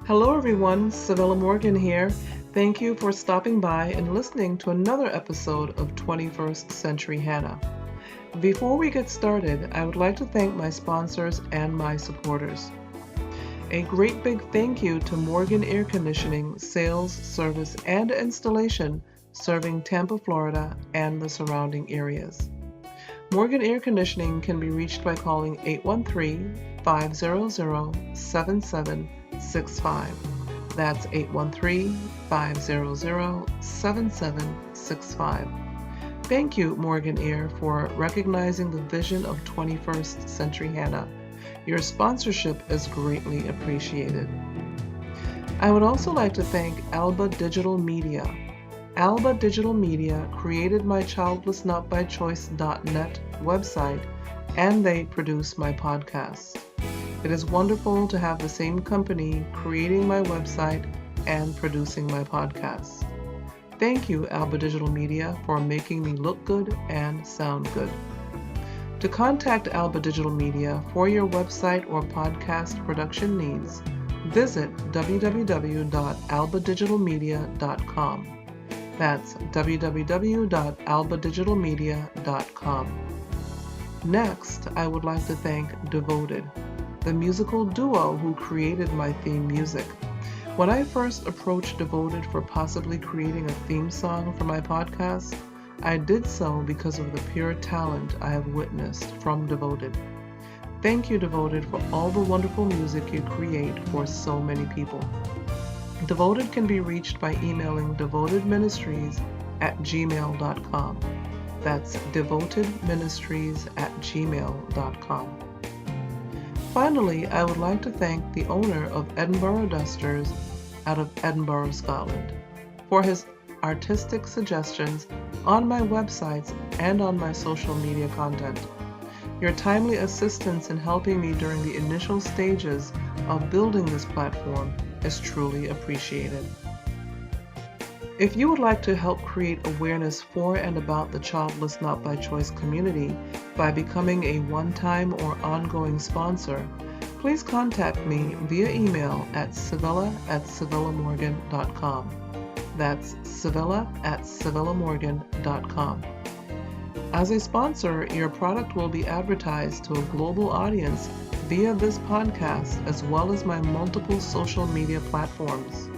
Hello everyone, Civilla Morgan here. Thank you for stopping by and listening to another episode of 21st Century Hannah. Before we get started, I would like to thank my sponsors and my supporters. A great big thank you to Morgan Air Conditioning, Sales, Service, and Installation, serving Tampa, Florida, and the surrounding areas. Morgan Air Conditioning can be reached by calling 813-500-7765. That's 813-500-7765. Thank you, Morgan Air, for recognizing the vision of 21st Century Hannah. Your sponsorship is greatly appreciated. I would also like to thank Alba Digital Media. Alba Digital Media created my childlessnotbychoice.net website, and they produce my podcast. It is wonderful to have the same company creating my website and producing my podcast. Thank you, Alba Digital Media, for making me look good and sound good. To contact Alba Digital Media for your website or podcast production needs, visit www.albadigitalmedia.com. That's www.albadigitalmedia.com. Next, I would like to thank Devoted, the musical duo who created my theme music. When I first approached Devoted for possibly creating a theme song for my podcast, I did so because of the pure talent I have witnessed from Devoted. Thank you, Devoted, for all the wonderful music you create for so many people. Devoted can be reached by emailing devotedministries@gmail.com. That's devotedministries@gmail.com. Finally, I would like to thank the owner of Edinburgh Dusters out of Edinburgh, Scotland, for his artistic suggestions on my websites and on my social media content. Your timely assistance in helping me during the initial stages of building this platform is truly appreciated. If you would like to help create awareness for and about the Childless Not by Choice community by becoming a one-time or ongoing sponsor, please contact me via email at civilla@civillamorgan.com. That's civilla@civillamorgan.com. As a sponsor, your product will be advertised to a global audience via this podcast as well as my multiple social media platforms.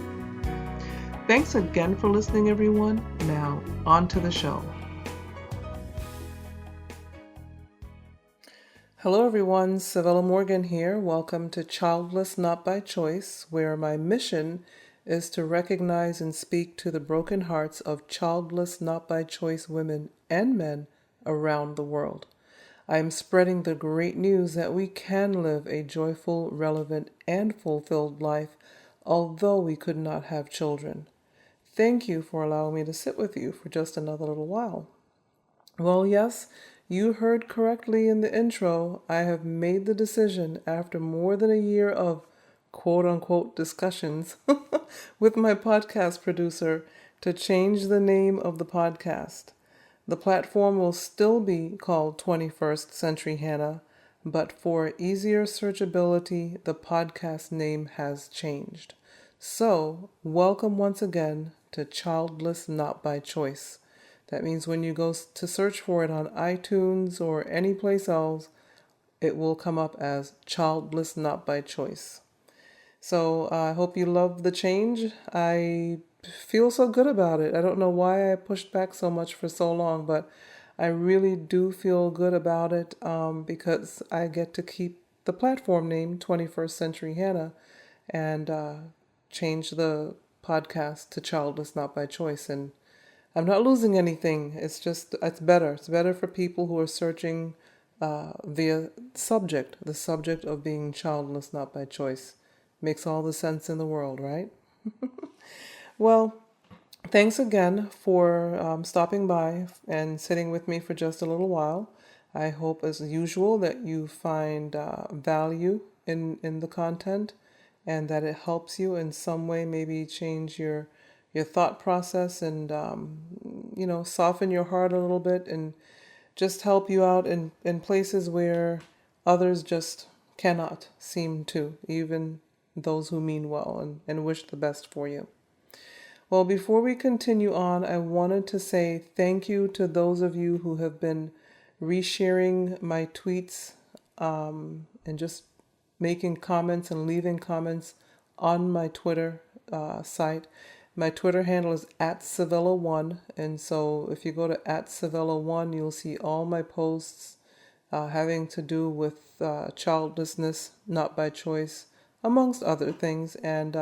Thanks again for listening, everyone. Now, on to the show. Hello, everyone. Civilla Morgan here. Welcome to Childless Not by Choice, where my mission is to recognize and speak to the broken hearts of childless not by choice women and men around the world. I am spreading the great news that we can live a joyful, relevant, and fulfilled life, although we could not have children. Thank you for allowing me to sit with you for just another little while. Well, yes, you heard correctly in the intro. I have made the decision after more than a year of quote-unquote discussions with my podcast producer to change the name of the podcast. The platform will still be called 21st Century Hannah, but for easier searchability, the podcast name has changed. So, welcome once again to Childless Not by Choice. That means when you go to search for it on iTunes or any place else, it will come up as Childless Not by Choice. So I hope you love the change. I feel so good about it. I don't know why I pushed back so much for so long, but I really do feel good about it because I get to keep the platform name 21st Century Hannah and change the podcast to Childless Not by Choice. And I'm not losing anything. It's better. It's better for people who are searching via the subject of being childless not by choice. Makes all the sense in the world, right? Well, thanks again for stopping by and sitting with me for just a little while. I hope, as usual, that you find value in the content and that it helps you in some way, maybe change your thought process and, soften your heart a little bit and just help you out in places where others just cannot seem to, even those who mean well and wish the best for you. Well, before we continue on, I wanted to say thank you to those of you who have been resharing my tweets and just making comments and leaving comments on my Twitter site. My Twitter handle is @Civilla1, and so if you go to @Civilla1, you'll see all my posts having to do with childlessness, not by choice, amongst other things. And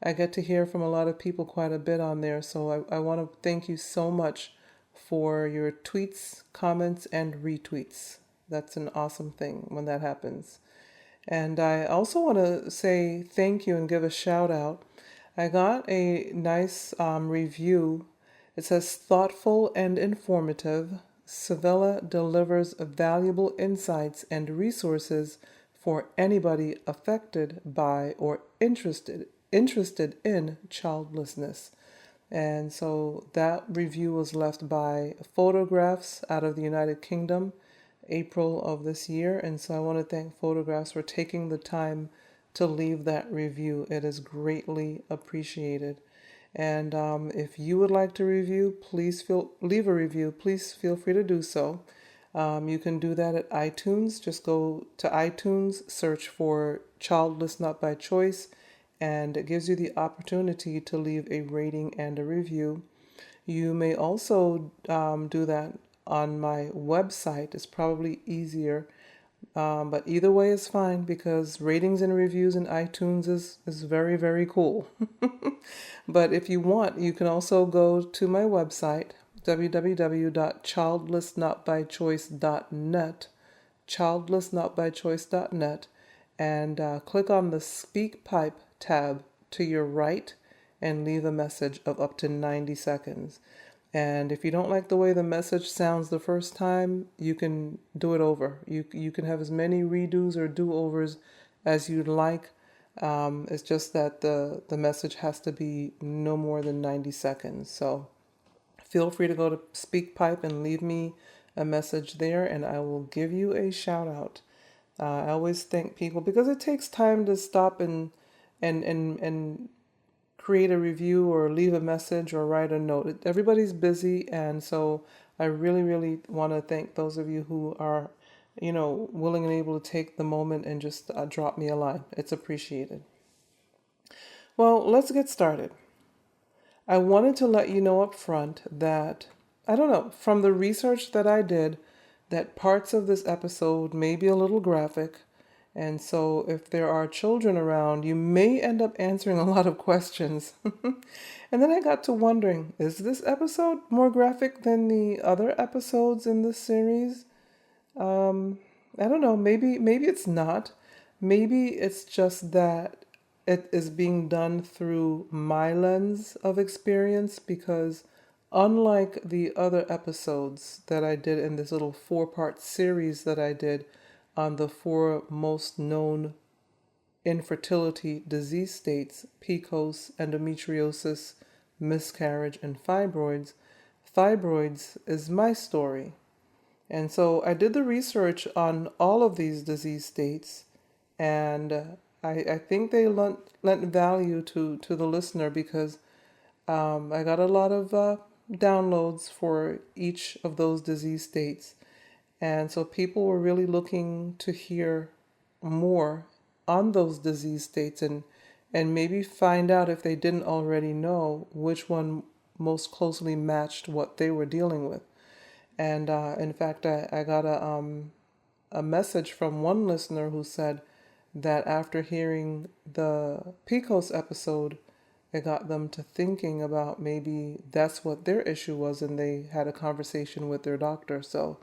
I get to hear from a lot of people quite a bit on there. So I want to thank you so much for your tweets, comments, and retweets. That's an awesome thing when that happens. And I also want to say thank you and give a shout out. I got a nice review. It says, thoughtful and informative. Civilla delivers valuable insights and resources for anybody affected by or interested in childlessness. And so that review was left by Photographs out of the United Kingdom, April of this year. And so I want to thank Photographs for taking the time to leave that review. It is greatly appreciated. And if you would like to leave a review, please feel free to do so. You can do that at iTunes. Just go to iTunes, search for Childless Not by Choice, and it gives you the opportunity to leave a rating and a review. You may also do that on my website. It's probably easier. But either way is fine because ratings and reviews in iTunes is very, very cool. But if you want, you can also go to my website, www.childlessnotbychoice.net, childlessnotbychoice.net, and click on the Speak Pipe tab to your right and leave a message of up to 90 seconds. And if you don't like the way the message sounds the first time, you can do it over. You can have as many redos or do-overs as you'd like. It's just that the message has to be no more than 90 seconds. So feel free to go to SpeakPipe and leave me a message there, and I will give you a shout out. I always thank people because it takes time to stop and create a review or leave a message or write a note. Everybody's busy, and so I really, really want to thank those of you who are, willing and able to take the moment and just drop me a line. It's appreciated. Well, let's get started. I wanted to let you know up front that, I don't know, from the research that I did, that parts of this episode may be a little graphic. And so if there are children around, you may end up answering a lot of questions. And then I got to wondering, is this episode more graphic than the other episodes in this series? I don't know, maybe it's not. Maybe it's just that it is being done through my lens of experience because unlike the other episodes that I did in this little 4-part series that I did, on the 4 most known infertility disease states, PCOS, endometriosis, miscarriage, and fibroids. Fibroids is my story. And so I did the research on all of these disease states, and I think they lent value to the listener because I got a lot of downloads for each of those disease states. And so people were really looking to hear more on those disease states and maybe find out, if they didn't already know, which one most closely matched what they were dealing with. And in fact, I got a message from one listener who said that after hearing the PCOS episode, it got them to thinking about maybe that's what their issue was, and they had a conversation with their doctor. So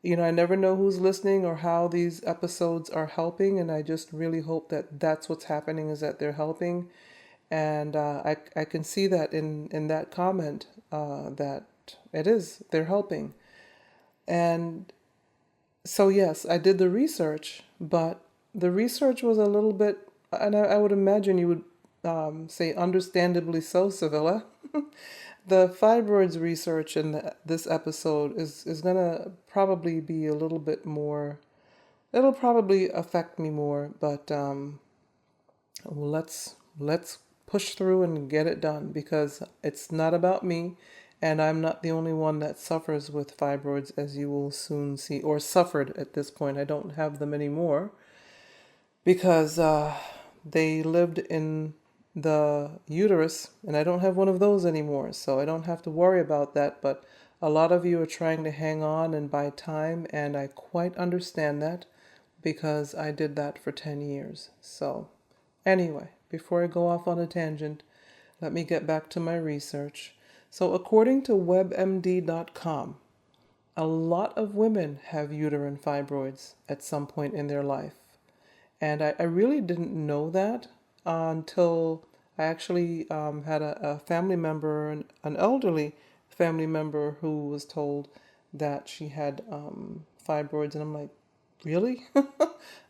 I never know who's listening or how these episodes are helping, and I just really hope that that's what's happening, is that they're helping. And I can see that in that comment that they're helping. And so yes, I did the research, but the research was a little bit, and I would imagine you would say understandably so, Civilla. The fibroids research in this episode is going to probably be a little bit more, it'll probably affect me more, but let's push through and get it done, because it's not about me, and I'm not the only one that suffers with fibroids, as you will soon see, or suffered at this point. I don't have them anymore because they lived in the uterus, and I don't have one of those anymore, so I don't have to worry about that. But a lot of you are trying to hang on and buy time, and I quite understand that because I did that for 10 years. So anyway, before I go off on a tangent, let me get back to my research. So according to webmd.com, a lot of women have uterine fibroids at some point in their life. And I really didn't know that until I actually had a family member, an elderly family member, who was told that she had fibroids. And I'm like, really?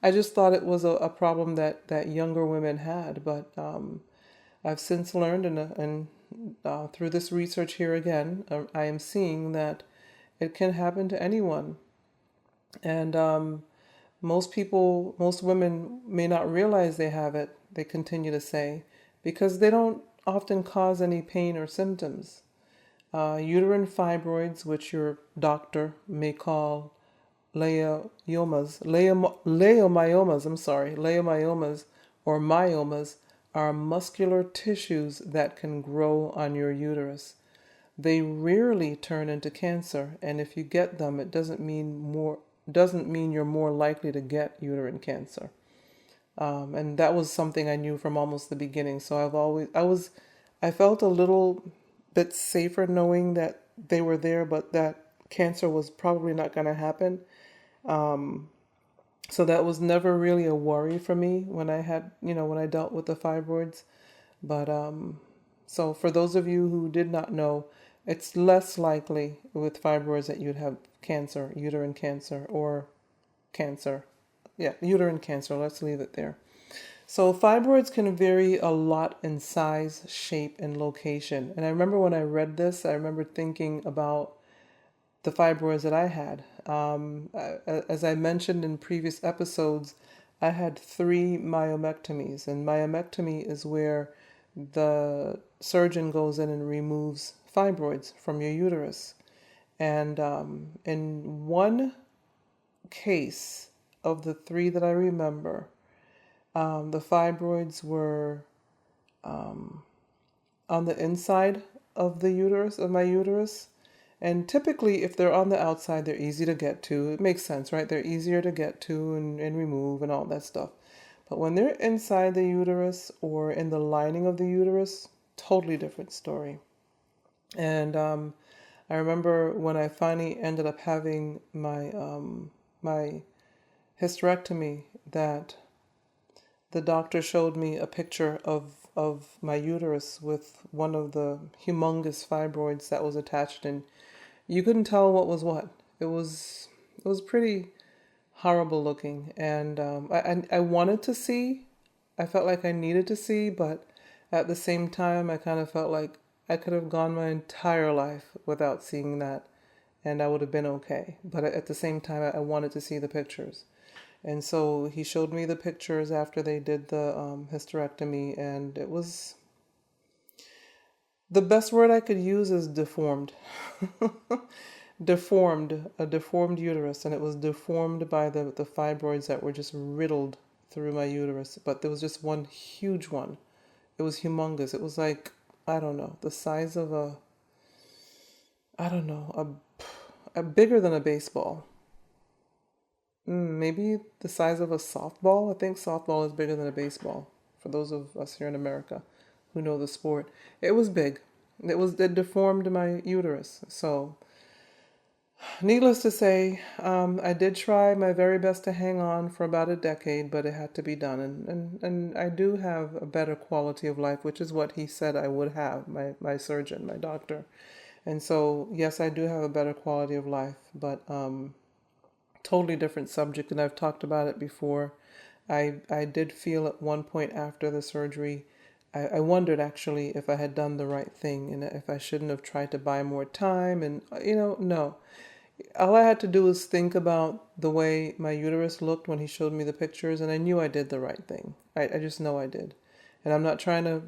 I just thought it was a problem that younger women had. But I've since learned, and through this research here again, I am seeing that it can happen to anyone. And most women may not realize they have it, they continue to say, because they don't often cause any pain or symptoms. Uterine fibroids, which your doctor may call leiomyomas or myomas, are muscular tissues that can grow on your uterus. They rarely turn into cancer, and if you get them, it doesn't mean you're more likely to get uterine cancer. And that was something I knew from almost the beginning. So I felt a little bit safer knowing that they were there, but that cancer was probably not going to happen. So that was never really a worry for me when I dealt with the fibroids. But so for those of you who did not know, it's less likely with fibroids that you'd have cancer, uterine cancer, or cancer. Yeah, uterine cancer. Let's leave it there. So fibroids can vary a lot in size, shape, and location. And I remember when I read this, I remember thinking about the fibroids that I had. As I mentioned in previous episodes, I had 3 myomectomies, and myomectomy is where the surgeon goes in and removes fibroids from your uterus. And in one case of the 3 that I remember, the fibroids were on the inside of the uterus, of my uterus. And typically, if they're on the outside, they're easy to get to. It makes sense, right? They're easier to get to and remove and all that stuff. But when they're inside the uterus or in the lining of the uterus, totally different story. And I remember when I finally ended up having my hysterectomy, that the doctor showed me a picture of my uterus with one of the humongous fibroids that was attached, and you couldn't tell what was what. It was pretty horrible looking, and I wanted to see. I felt like I needed to see, but at the same time, I kind of felt like I could have gone my entire life without seeing that, and I would have been okay. But at the same time, I wanted to see the pictures. And so he showed me the pictures after they did the hysterectomy, and it was, the best word I could use is deformed. Deformed, a deformed uterus, and it was deformed by the fibroids that were just riddled through my uterus. But there was just one huge one. It was humongous. It was like, I don't know, the size of I don't know, a bigger than a baseball. Maybe the size of a softball. I think softball is bigger than a baseball, for those of us here in America who know the sport. It was big. It deformed my uterus. So, needless to say, I did try my very best to hang on for about a decade, but it had to be done. And I do have a better quality of life, which is what he said I would have, my surgeon, my doctor. And so, yes, I do have a better quality of life, but totally different subject, and I've talked about it before. I did feel at one point after the surgery, I wondered actually if I had done the right thing and if I shouldn't have tried to buy more time. And, no. All I had to do was think about the way my uterus looked when he showed me the pictures, and I knew I did the right thing. I just know I did. And I'm not trying to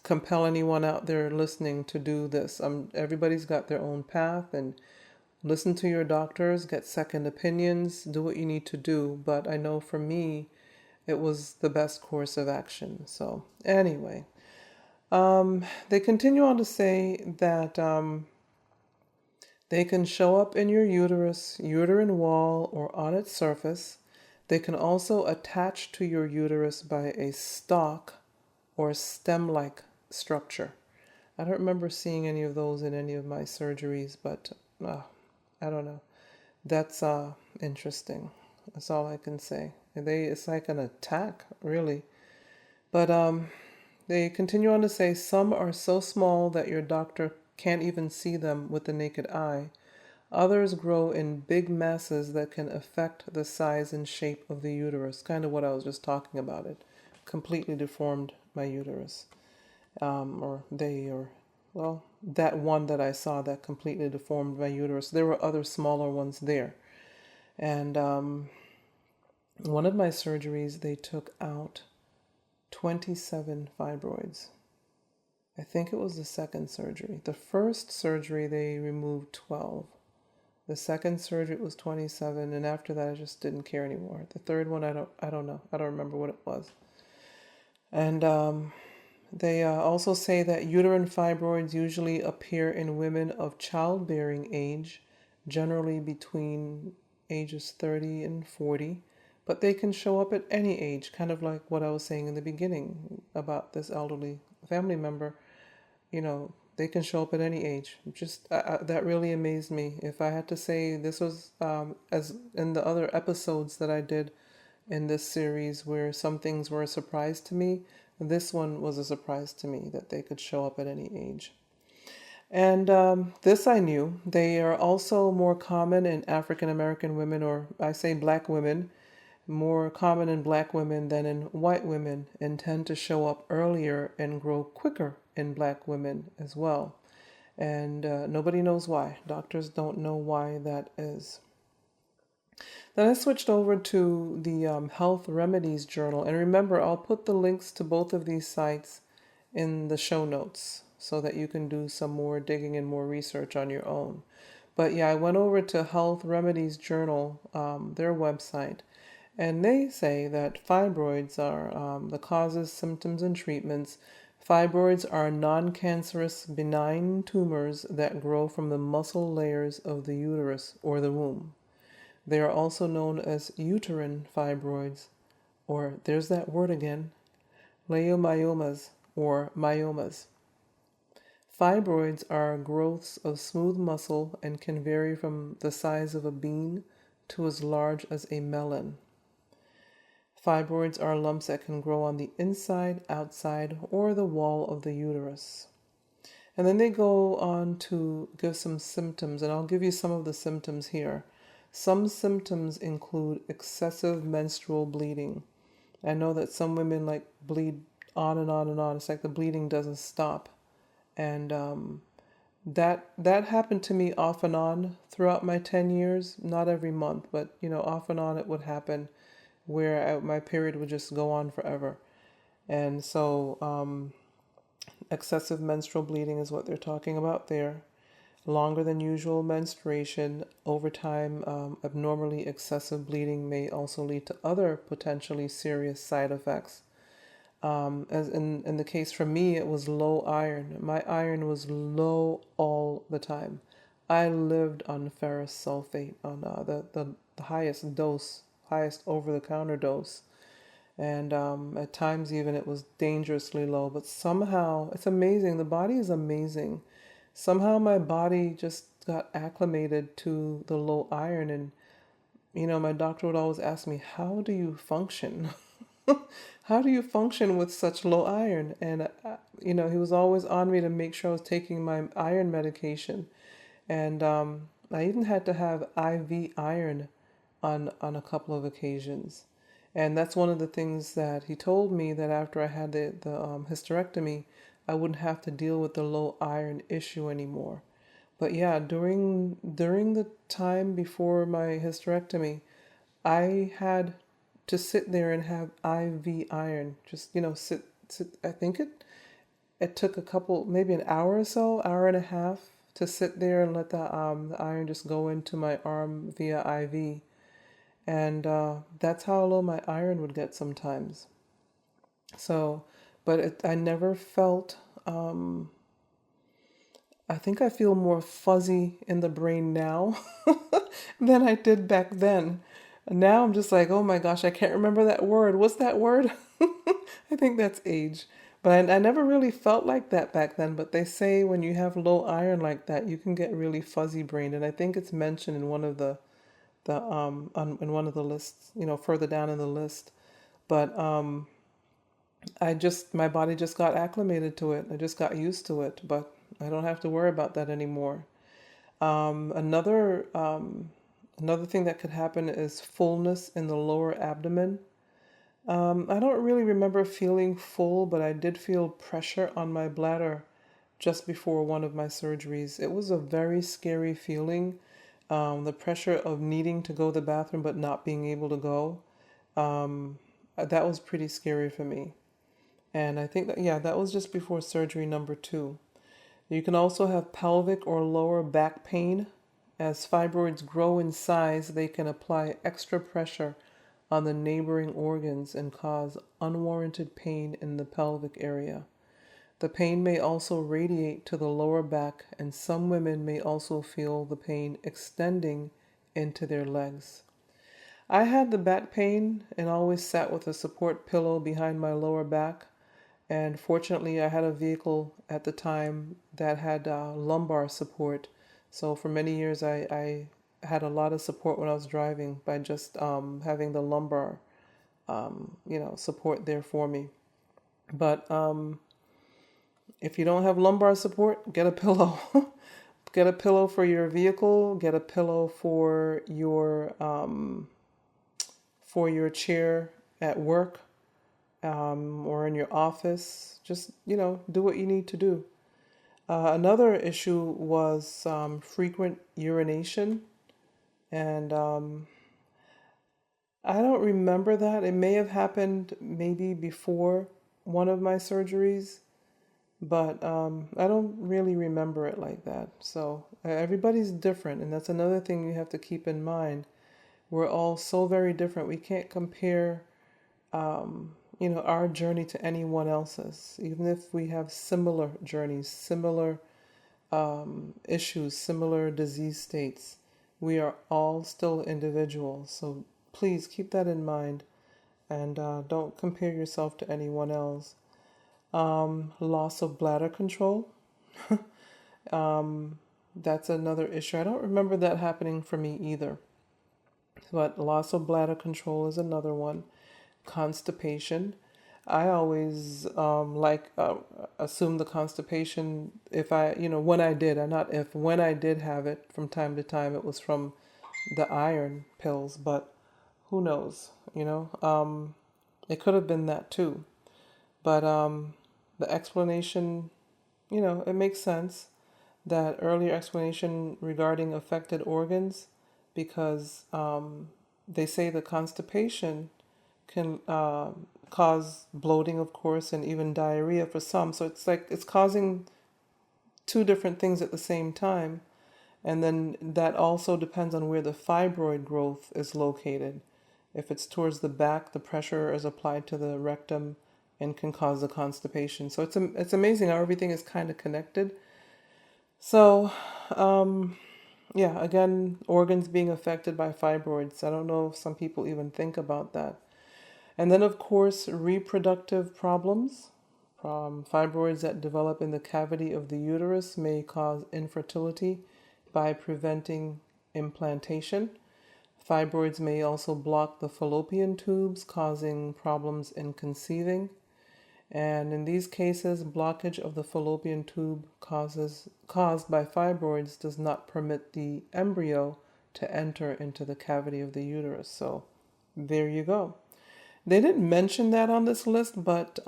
compel anyone out there listening to do this. Everybody's got their own path, and listen to your doctors, get second opinions, do what you need to do. But I know for me, it was the best course of action. So anyway, they continue on to say that they can show up in your uterus, uterine wall, or on its surface. They can also attach to your uterus by a stalk or stem-like structure. I don't remember seeing any of those in any of my surgeries, but I don't know. That's interesting. That's all I can say. It's like an attack, really. But they continue on to say some are so small that your doctor can't even see them with the naked eye. Others grow in big masses that can affect the size and shape of the uterus. Kind of what I was just talking about. It completely deformed my uterus. Well, that one that I saw that completely deformed my uterus. There were other smaller ones there. And one of my surgeries, they took out 27 fibroids. I think it was the second surgery. The first surgery, they removed 12. The second surgery was 27, and after that, I just didn't care anymore. The third one, I don't know. I don't remember what it was. And they also say that uterine fibroids usually appear in women of childbearing age, generally between ages 30 and 40, but they can show up at any age, kind of like what I was saying in the beginning about this elderly family member. They can show up at any age. Just that really amazed me. If I had to say, this was as in the other episodes that I did in this series where some things were a surprise to me, this one was a surprise to me that they could show up at any age. And this I knew. They are also more common in African American women, or I say black women, more common in black women than in white women, and tend to show up earlier and grow quicker in black women as well. And nobody knows why. Doctors don't know why that is. Then I switched over to the Health Remedies journal. And remember, I'll put the links to both of these sites in the show notes so that you can do some more digging and more research on your own. But yeah, I went over to Health Remedies journal, their website, and they say that fibroids are the causes, symptoms, and treatments. Fibroids are non-cancerous benign tumors that grow from the muscle layers of the uterus or the womb. They are also known as uterine fibroids, or there's that word again, leiomyomas or myomas. Fibroids are growths of smooth muscle and can vary from the size of a bean to as large as a melon. Fibroids are lumps that can grow on the inside, outside, or the wall of the uterus. And then they go on to give some symptoms, and I'll give you some of the symptoms here. Some symptoms include excessive menstrual bleeding. I know that some women bleed on and on and on. It's like the bleeding doesn't stop. And that happened to me off and on throughout my 10 years. Not every month, but off and on it would happen, where my period would just go on forever. And so excessive menstrual bleeding is what they're talking about there. Longer than usual menstruation. Over time, abnormally excessive bleeding may also lead to other potentially serious side effects. As in the case for me, it was low iron. My iron was low all the time. I lived on ferrous sulfate, on the highest dose, highest over-the-counter dose. And at times even it was dangerously low. But somehow, it's amazing. The body is amazing. Somehow my body just got acclimated to the low iron. And, my doctor would always ask me, how do you function? How do you function with such low iron? And, he was always on me to make sure I was taking my iron medication. And I even had to have IV iron on a couple of occasions. And that's one of the things that he told me, that after I had the hysterectomy, I wouldn't have to deal with the low iron issue anymore. But yeah, during the time before my hysterectomy, I had to sit there and have IV iron, just, sit I think it took a couple, maybe an hour or so, hour and a half, to sit there and let the iron just go into my arm via IV. And that's how low my iron would get sometimes. So, but I never felt, I think I feel more fuzzy in the brain now than I did back then. Now I'm just like, oh my gosh, I can't remember that word. What's that word? I think that's age. But I never really felt like that back then. But they say when you have low iron like that, you can get really fuzzy brain. And I think it's mentioned in one of in one of the lists, further down in the list. But my body just got acclimated to it. I just got used to it. But I don't have to worry about that anymore. Um, another um, Another thing that could happen is fullness in the lower abdomen. I don't really remember feeling full, but I did feel pressure on my bladder just before one of my surgeries. It was a very scary feeling. The pressure of needing to go to the bathroom but not being able to go. That was pretty scary for me. And I think that, yeah, that was just before surgery number 2. You can also have pelvic or lower back pain. As fibroids grow in size, they can apply extra pressure on the neighboring organs and cause unwarranted pain in the pelvic area. The pain may also radiate to the lower back, and some women may also feel the pain extending into their legs. I had the back pain and always sat with a support pillow behind my lower back. And fortunately, I had a vehicle at the time that had lumbar support. So for many years, I had a lot of support when I was driving by just having the lumbar, support there for me. But if you don't have lumbar support, get a pillow. Get a pillow for your vehicle. Get a pillow for your chair at work, or in your office. Just, do what you need to do. Another issue was frequent urination. And I don't remember that. It may have happened maybe before one of my surgeries, but I don't really remember it like that. So everybody's different, and that's another thing you have to keep in mind. We're all so very different. We can't compare our journey to anyone else's, even if we have similar journeys, similar issues, similar disease states. We are all still individuals. So please keep that in mind, and don't compare yourself to anyone else. Loss of bladder control. That's another issue. I don't remember that happening for me either. But loss of bladder control is another one. Constipation. I always assume the constipation if when I did, and not if, when I did have it from time to time, it was from the iron pills, but who knows, it could have been that too. But the explanation, it makes sense, that earlier explanation regarding affected organs, because they say the constipation can cause bloating, of course, and even diarrhea for some. So it's like it's causing two different things at the same time. And then that also depends on where the fibroid growth is located. If it's towards the back, the pressure is applied to the rectum and can cause the constipation. So it's amazing how everything is kind of connected. So, yeah, again, organs being affected by fibroids. I don't know if some people even think about that. And then, of course, reproductive problems. Fibroids that develop in the cavity of the uterus may cause infertility by preventing implantation. Fibroids may also block the fallopian tubes, causing problems in conceiving. And in these cases, blockage of the fallopian tube caused by fibroids does not permit the embryo to enter into the cavity of the uterus. So there you go. They didn't mention that on this list, but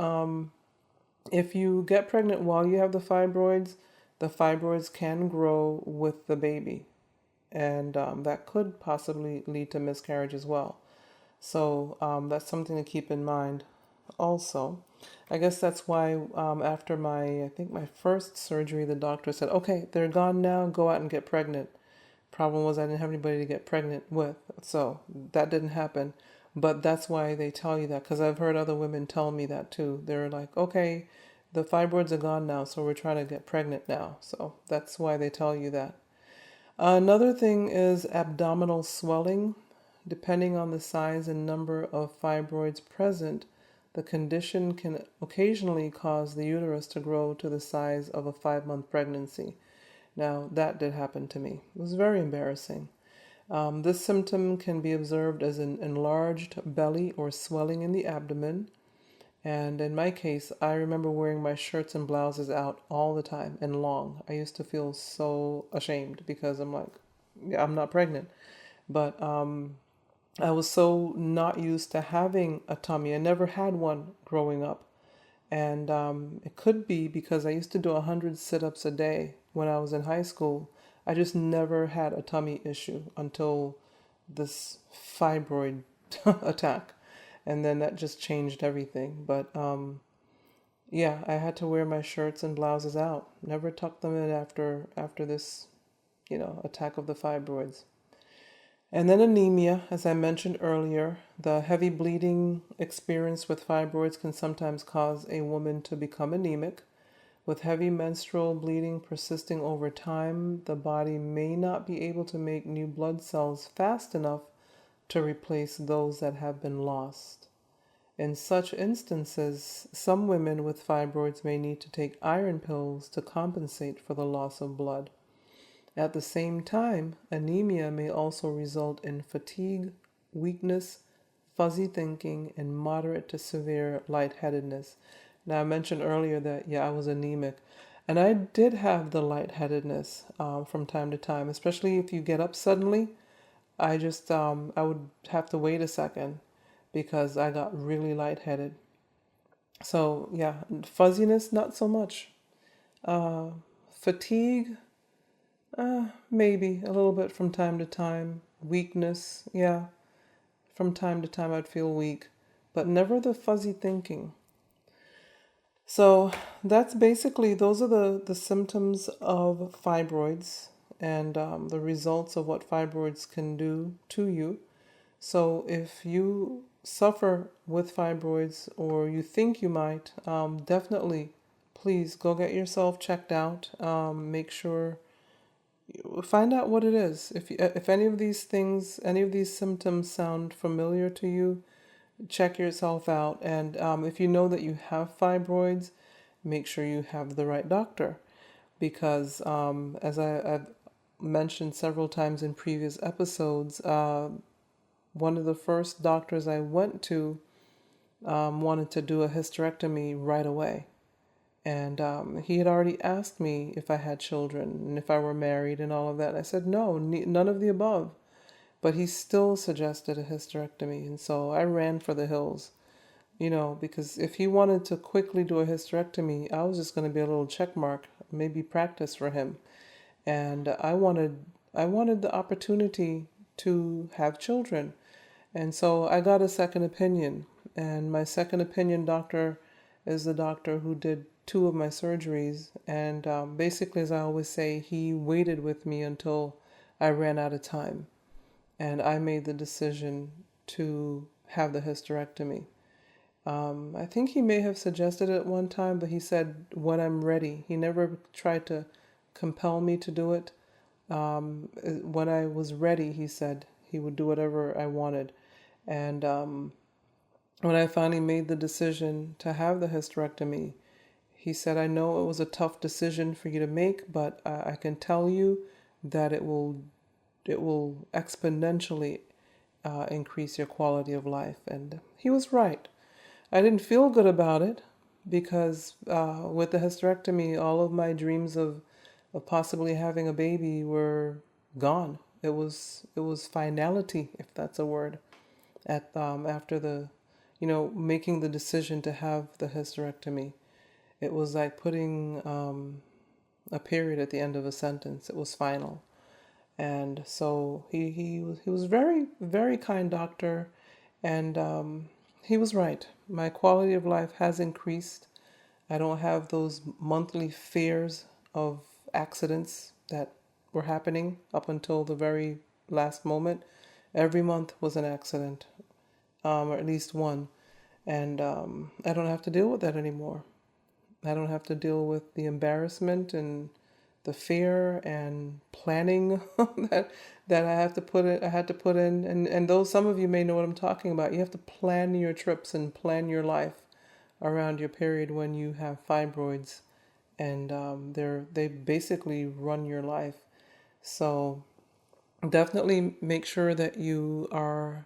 if you get pregnant while you have the fibroids can grow with the baby. And that could possibly lead to miscarriage as well. So that's something to keep in mind. also. I guess that's why after I think my first surgery, the doctor said, okay, they're gone now, go out and get pregnant. Problem was I didn't have anybody to get pregnant with, so that didn't happen. But that's why they tell you that, because I've heard other women tell me that too. They're like, okay, the fibroids are gone now, so we're trying to get pregnant now. So that's why they tell you that. Another thing is abdominal swelling. Depending on the size and number of fibroids present, the condition can occasionally cause the uterus to grow to the size of a 5-month pregnancy. Now, that did happen to me. It was very embarrassing. This symptom can be observed as an enlarged belly or swelling in the abdomen. And in my case, I remember wearing my shirts and blouses out all the time and long. I used to feel so ashamed because I'm like, yeah, I'm not pregnant. But I was so not used to having a tummy. I never had one growing up. And it could be because I used to do 100 sit-ups a day when I was in high school. I just never had a tummy issue until this fibroid attack. And then that just changed everything. But yeah, I had to wear my shirts and blouses out. Never tucked them in after this, attack of the fibroids. And then anemia, as I mentioned earlier, the heavy bleeding experienced with fibroids can sometimes cause a woman to become anemic. With heavy menstrual bleeding persisting over time, the body may not be able to make new blood cells fast enough to replace those that have been lost. In such instances, some women with fibroids may need to take iron pills to compensate for the loss of blood. At the same time, anemia may also result in fatigue, weakness, fuzzy thinking, and moderate to severe lightheadedness. Now, I mentioned earlier that, yeah, I was anemic. And I did have the lightheadedness from time to time, especially if you get up suddenly. I would have to wait a second because I got really lightheaded. So, yeah, fuzziness, not so much. Fatigue, maybe a little bit from time to time. Weakness, yeah, from time to time I'd feel weak, but never the fuzzy thinking. So that's basically, those are the symptoms of fibroids and the results of what fibroids can do to you. So if you suffer with fibroids or you think you might, definitely please go get yourself checked out. Make sure, find out what it is. If any of these things, any of these symptoms sound familiar to you, check yourself out. And if you know that you have fibroids, make sure you have the right doctor. Because as I've mentioned several times in previous episodes, one of the first doctors I went to wanted to do a hysterectomy right away. And he had already asked me if I had children and if I were married and all of that. And I said, no, none of the above. But he still suggested a hysterectomy. And so I ran for the hills, because if he wanted to quickly do a hysterectomy, I was just going to be a little check mark, maybe practice for him. And I wanted the opportunity to have children. And so I got a second opinion. And my second opinion doctor is the doctor who did 2 of my surgeries. And basically, as I always say, he waited with me until I ran out of time. And I made the decision to have the hysterectomy. I think he may have suggested it one time, but he said, when I'm ready. He never tried to compel me to do it. When I was ready, he said he would do whatever I wanted. And when I finally made the decision to have the hysterectomy, he said, I know it was a tough decision for you to make, but I can tell you that it will exponentially increase your quality of life. And he was right. I didn't feel good about it because with the hysterectomy, all of my dreams of possibly having a baby were gone. It was finality, if that's a word, at after the, making the decision to have the hysterectomy. It was like putting a period at the end of a sentence. It was final. And so he was very, very kind doctor. And he was right. My quality of life has increased. I don't have those monthly fears of accidents that were happening up until the very last moment. Every month was an accident, or at least one. And I don't have to deal with that anymore. I don't have to deal with the embarrassment and the fear and planning that I had to put in. And those, some of you may know what I'm talking about. You have to plan your trips and plan your life around your period when you have fibroids, and they basically run your life. So definitely make sure that you are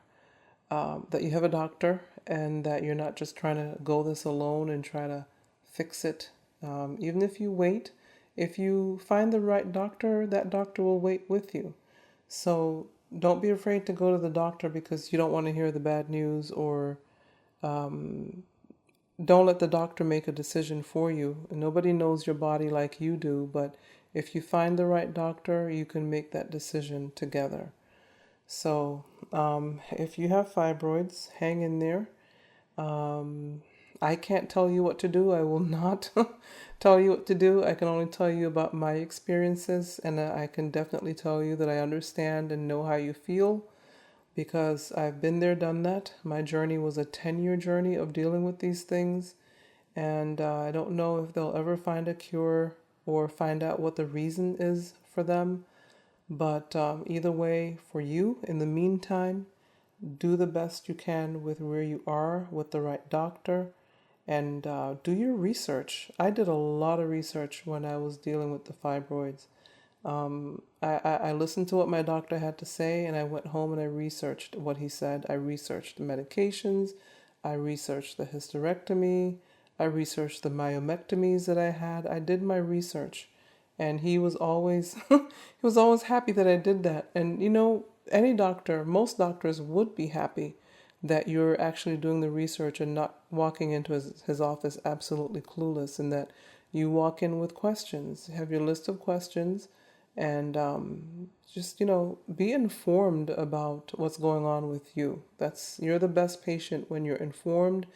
that you have a doctor, and that you're not just trying to go this alone and try to fix it. Even if you wait, if you find the right doctor, that doctor will wait with you. So don't be afraid to go to the doctor because you don't want to hear the bad news, or don't let the doctor make a decision for you. Nobody knows your body like you do, but if you find the right doctor, you can make that decision together. So, if you have fibroids, hang in there. Um, I can't tell you what to do. I will not tell you what to do. I can only tell you about my experiences, and I can definitely tell you that I understand and know how you feel because I've been there, done that. My journey was a 10-year journey of dealing with these things, and I don't know if they'll ever find a cure or find out what the reason is for them. But either way, for you, in the meantime, do the best you can with where you are with the right doctor, and do your research. I did a lot of research when I was dealing with the fibroids. I listened to what my doctor had to say, and I went home and I researched what he said. I researched the medications, I researched the hysterectomy, I researched the myomectomies that I had. I did my research, and he was always he was always happy that I did that. And you know, any doctor, most doctors would be happy that you're actually doing the research and not walking into his office absolutely clueless, and that you walk in with questions, have your list of questions, and just, you know, be informed about what's going on with you. You're the best patient when you're informed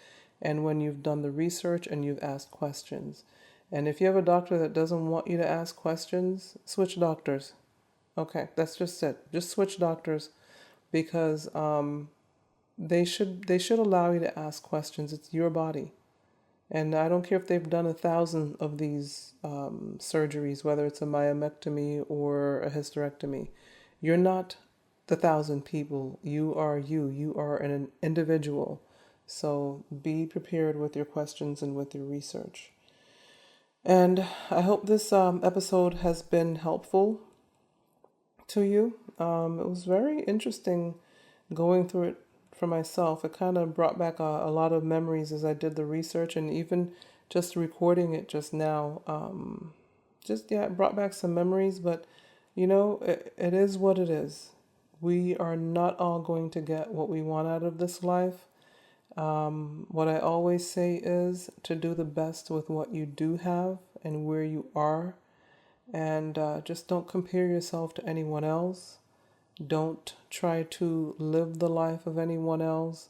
and when you've done the research and you've asked questions. And if you have a doctor that doesn't want you to ask questions, switch doctors. Okay, that's just it. Just switch doctors, because they should allow you to ask questions. It's your body. And I don't care if they've done 1,000 of these surgeries, whether it's a myomectomy or a hysterectomy. You're not the 1,000 people. You are you. You are an individual. So be prepared with your questions and with your research. And I hope this episode has been helpful to you. It was very interesting going through it for myself. It kind of brought back a lot of memories as I did the research, and even just recording it just now. It brought back some memories, but you know, it is what it is. We are not all going to get what we want out of this life. What I always say is to do the best with what you do have and where you are, and just don't compare yourself to anyone else. Don't try to live the life of anyone else.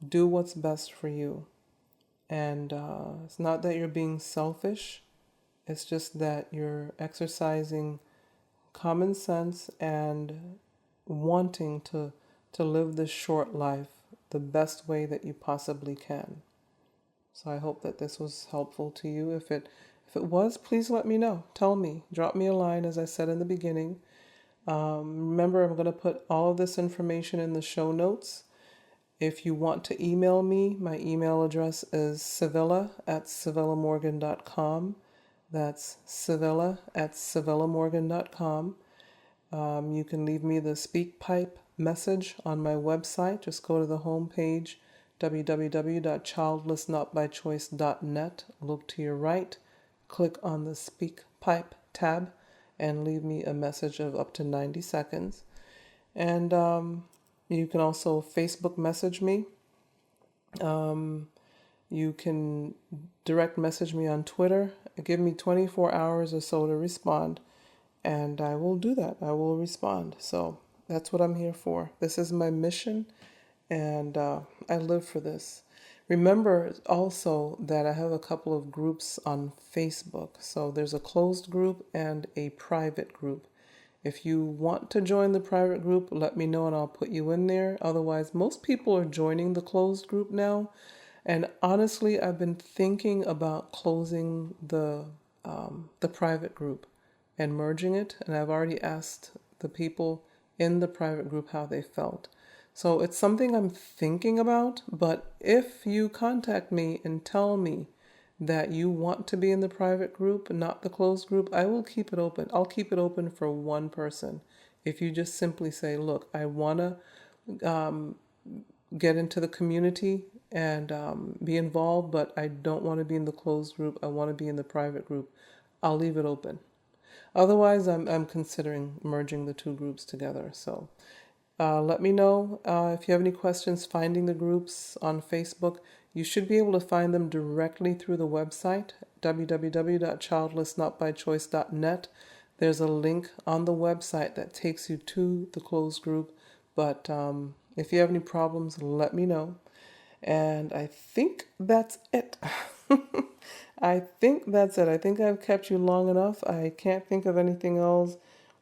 Do what's best for you. And it's not that you're being selfish, it's just that you're exercising common sense and wanting to live this short life the best way that you possibly can. So I hope that this was helpful to you. If it was, please let me know. Tell me. Drop me a line, as I said in the beginning. Remember, I'm going to put all of this information in the show notes. If you want to email me, my email address is civilla@civillamorgan.com. That's civilla@civillamorgan.com. You can leave me the SpeakPipe message on my website. Just go to the homepage, www.childlessnotbychoice.net. Look to your right, click on the SpeakPipe tab, and leave me a message of up to 90 seconds. And you can also Facebook message me. You can direct message me on Twitter. Give me 24 hours or so to respond, and I will do that. I will respond. So that's what I'm here for. This is my mission, and I live for this. Remember also that I have a couple of groups on Facebook. So there's a closed group and a private group. If you want to join the private group, let me know and I'll put you in there. Otherwise, most people are joining the closed group now. And honestly, I've been thinking about closing the private group and merging it. And I've already asked the people in the private group how they felt. So it's something I'm thinking about. But if you contact me and tell me that you want to be in the private group, not the closed group, I will keep it open. I'll keep it open for one person. If you just simply say, look, I want to get into the community and be involved, but I don't want to be in the closed group. I want to be in the private group. I'll leave it open. Otherwise, I'm considering merging the two groups together. So let me know if you have any questions finding the groups on Facebook. You should be able to find them directly through the website, www.childlessnotbychoice.net. There's a link on the website that takes you to the closed group. But if you have any problems, let me know. And I think that's it. I think that's it. I think I've kept you long enough. I can't think of anything else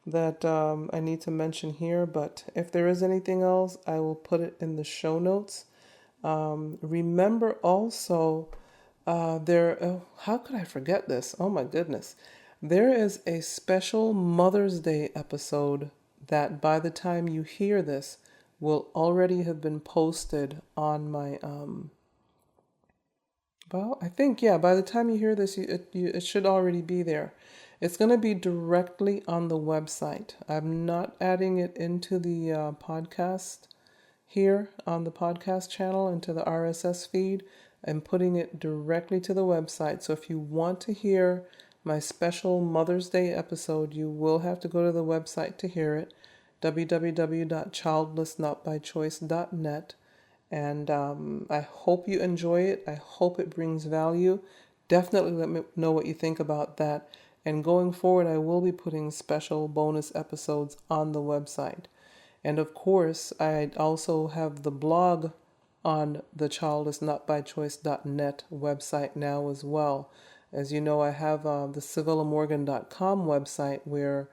that I need to mention here. But if there is anything else, I will put it in the show notes. Remember also, how could I forget this? Oh my goodness. There is a special Mother's Day episode that by the time you hear this will already have been posted on my, I think, yeah, by the time you hear this, it should already be there. It's going to be directly on the website. I'm not adding it into the podcast here on the podcast channel into the RSS feed. I'm putting it directly to the website. So if you want to hear my special Mother's Day episode, you will have to go to the website to hear it, www.childlessnotbychoice.net. And I hope you enjoy it. I hope it brings value. Definitely let me know what you think about that. And going forward, I will be putting special bonus episodes on the website. And of course, I also have the blog on the childlessnotbychoice.net website now as well. As you know, I have the CivillaMorgan.com website where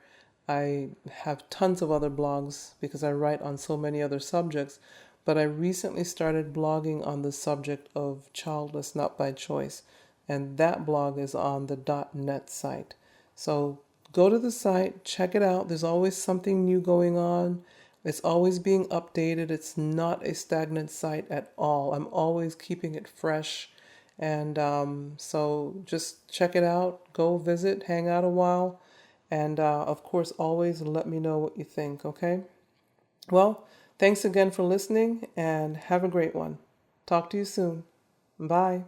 I have tons of other blogs because I write on so many other subjects. But I recently started blogging on the subject of childless not by choice. And that blog is on the .net site. So go to the site, check it out. There's always something new going on. It's always being updated. It's not a stagnant site at all. I'm always keeping it fresh. And so just check it out. Go visit, hang out a while. And of course, always let me know what you think, okay? Well, thanks again for listening and have a great one. Talk to you soon. Bye.